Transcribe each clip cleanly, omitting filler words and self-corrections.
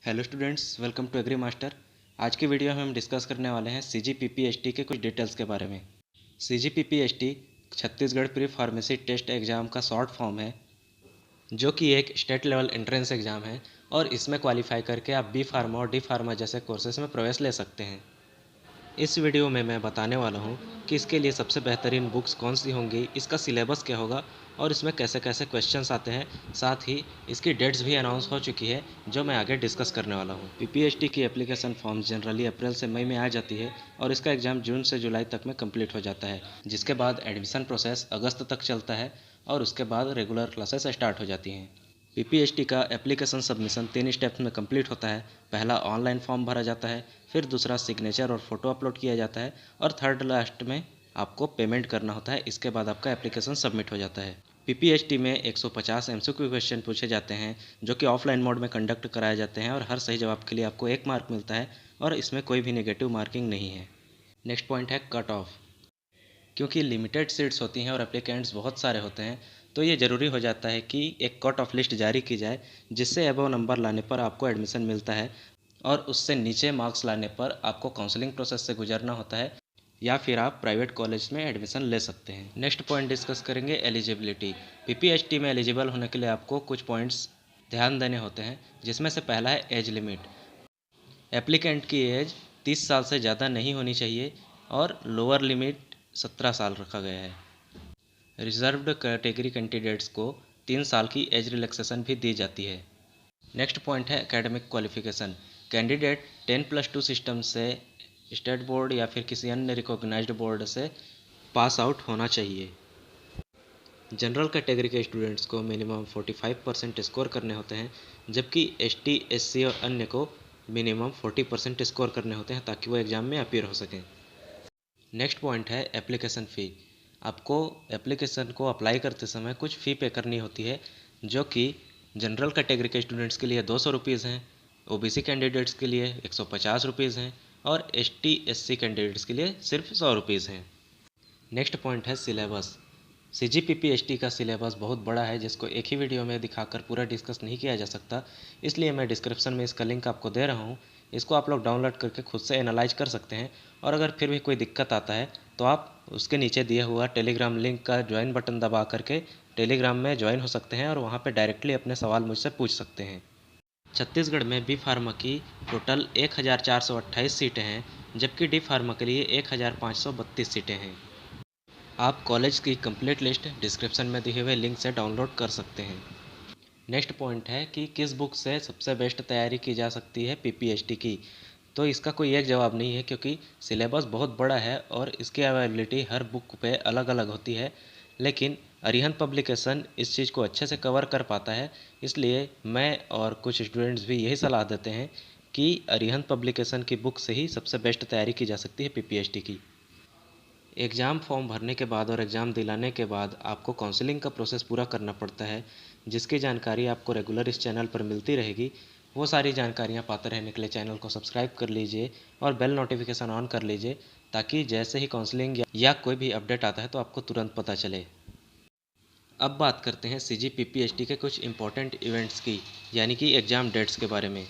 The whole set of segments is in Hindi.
Hello students, welcome to Agri Master. आज की वीडियो में हम डिस्कस करने वाले हैं CGPPST के कुछ डिटेल्स के बारे में। CGPPST Chhattisgarh pre pharmacy test exam का शॉर्ट फॉर्म है, जो कि एक स्टेट लेवल एंट्रेंस एग्ज़ाम है और इसमें क्वालिफाई करके आप बी फार्मा और डी फार्मा जैसे कोर्सेज में प्रवेश ले सकते हैं। इस वीडियो में मैं बताने वाला हूँ कि इसके लिए सबसे बेहतरीन बुक्स कौन सी होंगी, इसका सिलेबस क्या होगा और इसमें कैसे कैसे क्वेश्चंस आते हैं। साथ ही इसकी डेट्स भी अनाउंस हो चुकी है, जो मैं आगे डिस्कस करने वाला हूँ। PPST की एप्लीकेशन फॉर्म जनरली अप्रैल से मई में आ जाती है और इसका एग्ज़ाम जून से जुलाई तक में कंप्लीट हो जाता है, जिसके बाद एडमिशन प्रोसेस अगस्त तक चलता है और उसके बाद रेगुलर क्लासेस स्टार्ट हो जाती हैं। PPST का एप्लीकेशन सबमिशन 3 स्टेप्स में कंप्लीट होता है। पहला ऑनलाइन फॉर्म भरा जाता है, फिर दूसरा सिग्नेचर और फोटो अपलोड किया जाता है और थर्ड लास्ट में आपको पेमेंट करना होता है। इसके बाद आपका एप्लीकेशन सबमिट हो जाता है। PPST में 150 MCQ क्वेश्चन पूछे जाते हैं, जो कि ऑफलाइन मोड में कंडक्ट कराए जाते हैं और हर सही जवाब के लिए आपको 1 मार्क मिलता है और इसमें कोई भी नेगेटिव मार्किंग नहीं है। नेक्स्ट पॉइंट है कट ऑफ। क्योंकि लिमिटेड सीट्स होती हैं और एप्लीकेंट्स बहुत सारे होते हैं, तो ये ज़रूरी हो जाता है कि एक कट ऑफ लिस्ट जारी की जाए, जिससे अबव नंबर लाने पर आपको एडमिशन मिलता है और उससे नीचे मार्क्स लाने पर आपको काउंसलिंग प्रोसेस से गुजरना होता है या फिर आप प्राइवेट कॉलेज में एडमिशन ले सकते हैं। नेक्स्ट पॉइंट डिस्कस करेंगे एलिजिबिलिटी। PPST में एलिजिबल होने के लिए आपको कुछ पॉइंट्स ध्यान देने होते हैं, जिसमें से पहला है एज लिमिट। एप्लीकेंट की एज 30 साल से ज़्यादा नहीं होनी चाहिए और लोअर लिमिट 17 साल रखा गया है। रिजर्व्ड कैटेगरी कैंडिडेट्स को 3 साल की एज रिलैक्सेशन भी दी जाती है। नेक्स्ट पॉइंट है एकेडमिक क्वालिफिकेशन। कैंडिडेट 10+2 सिस्टम से स्टेट बोर्ड या फिर किसी अन्य रिकॉग्नाइज्ड बोर्ड से पास आउट होना चाहिए। जनरल कैटेगरी के स्टूडेंट्स को मिनिमम 45% स्कोर करने होते हैं, जबकि ST SC और अन्य को मिनिमम 40% स्कोर करने होते हैं ताकि वो एग्ज़ाम में अपीयर हो सकें। नेक्स्ट पॉइंट है एप्लीकेशन फ़ी। आपको एप्लीकेशन को अप्लाई करते समय कुछ फ़ी पे करनी होती है, जो कि जनरल कैटेगरी के स्टूडेंट्स के लिए 200 रुपीज़ हैं, OBC कैंडिडेट्स के लिए 150 रुपीज़ हैं और ST SC कैंडिडेट्स के लिए सिर्फ 100 रुपीज़ हैं। नेक्स्ट पॉइंट है सिलेबस। CGPPST का सिलेबस बहुत बड़ा है, जिसको एक ही वीडियो में दिखाकर पूरा डिस्कस नहीं किया जा सकता, इसलिए मैं डिस्क्रिप्शन में इसका लिंक आपको दे रहा हूँ। इसको आप लोग डाउनलोड करके खुद से एनालाइज कर सकते हैं और अगर फिर भी कोई दिक्कत आता है तो आप उसके नीचे दिया हुआ टेलीग्राम लिंक का ज्वाइन बटन दबा करके टेलीग्राम में ज्वाइन हो सकते हैं और वहाँ पर डायरेक्टली अपने सवाल मुझसे पूछ सकते हैं। छत्तीसगढ़ में बी फार्मा की टोटल 1428 सीटें हैं, जबकि डी फार्मा के लिए 1532 सीटें हैं। आप कॉलेज की कंप्लीट लिस्ट डिस्क्रिप्शन में दिए हुए लिंक से डाउनलोड कर सकते हैं। नेक्स्ट पॉइंट है कि किस बुक से सबसे बेस्ट तैयारी की जा सकती है PPST की। तो इसका कोई एक जवाब नहीं है, क्योंकि सिलेबस बहुत बड़ा है और इसकी अवेलेबिलिटी हर बुक पे अलग अलग होती है, लेकिन अरिहंत पब्लिकेशन इस चीज़ को अच्छे से कवर कर पाता है। इसलिए मैं और कुछ स्टूडेंट्स भी यही सलाह देते हैं कि अरिहंत पब्लिकेशन की बुक से ही सबसे बेस्ट तैयारी की जा सकती है PPST की। एग्ज़ाम फॉर्म भरने के बाद और एग्ज़ाम दिलाने के बाद आपको काउंसलिंग का प्रोसेस पूरा करना पड़ता है, जिसकी जानकारी आपको रेगुलर इस चैनल पर मिलती रहेगी। वो सारी जानकारियाँ पाते रहने के लिए चैनल को सब्सक्राइब कर लीजिए और बेल नोटिफिकेशन ऑन कर लीजिए, ताकि जैसे ही काउंसलिंग या कोई भी अपडेट आता है तो आपको तुरंत पता चले। अब बात करते हैं CGPPST के कुछ इंपॉर्टेंट इवेंट्स की, यानी कि एग्ज़ाम डेट्स के बारे में।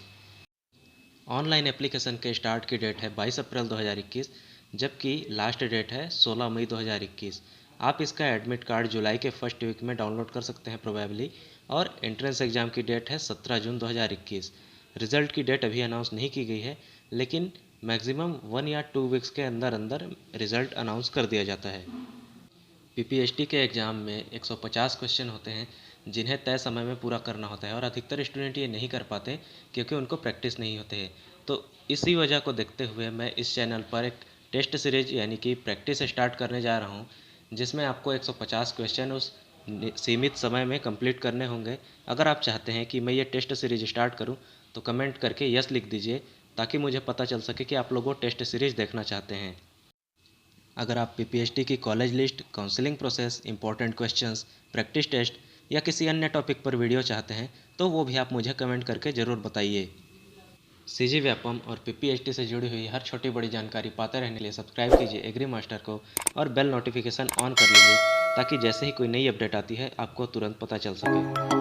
ऑनलाइन एप्लीकेशन के स्टार्ट की डेट है 22 अप्रैल 2021, जबकि लास्ट डेट है 16 मई 2021। आप इसका एडमिट कार्ड जुलाई के फर्स्ट वीक में डाउनलोड कर सकते हैं प्रोबेबली, और एंट्रेंस एग्ज़ाम की डेट है 17 जून 2021। रिज़ल्ट की डेट अभी अनाउंस नहीं की गई है, लेकिन मैक्सिमम 1 या 2 वीक्स के अंदर अंदर रिज़ल्ट अनाउंस कर दिया जाता है। PPST के एग्ज़ाम में 150 क्वेश्चन होते हैं, जिन्हें तय समय में पूरा करना होता है और अधिकतर स्टूडेंट ये नहीं कर पाते क्योंकि उनको प्रैक्टिस नहीं होते हैं। तो इसी वजह को देखते हुए मैं इस चैनल पर एक टेस्ट सीरीज यानी कि प्रैक्टिस स्टार्ट करने जा रहा हूँ, जिसमें आपको 150 क्वेश्चन उस सीमित समय में कंप्लीट करने होंगे। अगर आप चाहते हैं कि मैं ये टेस्ट सीरीज स्टार्ट करूँ तो कमेंट करके यस लिख दीजिए, ताकि मुझे पता चल सके कि आप लोग वो टेस्ट सीरीज देखना चाहते हैं। अगर आप PPST की college list, counselling process, important questions, practice test या किसी अन्य टॉपिक पर वीडियो चाहते हैं तो वो भी आप मुझे कमेंट करके ज़रूर बताइए। CG व्यापम और PPST से जुड़ी हुई हर छोटी बड़ी जानकारी पाते रहने के लिए सब्सक्राइब कीजिए एग्री मास्टर को और बेल नोटिफिकेशन ऑन कर लीजिए, ताकि जैसे ही कोई नई अपडेट आती है आपको तुरंत पता चल सके।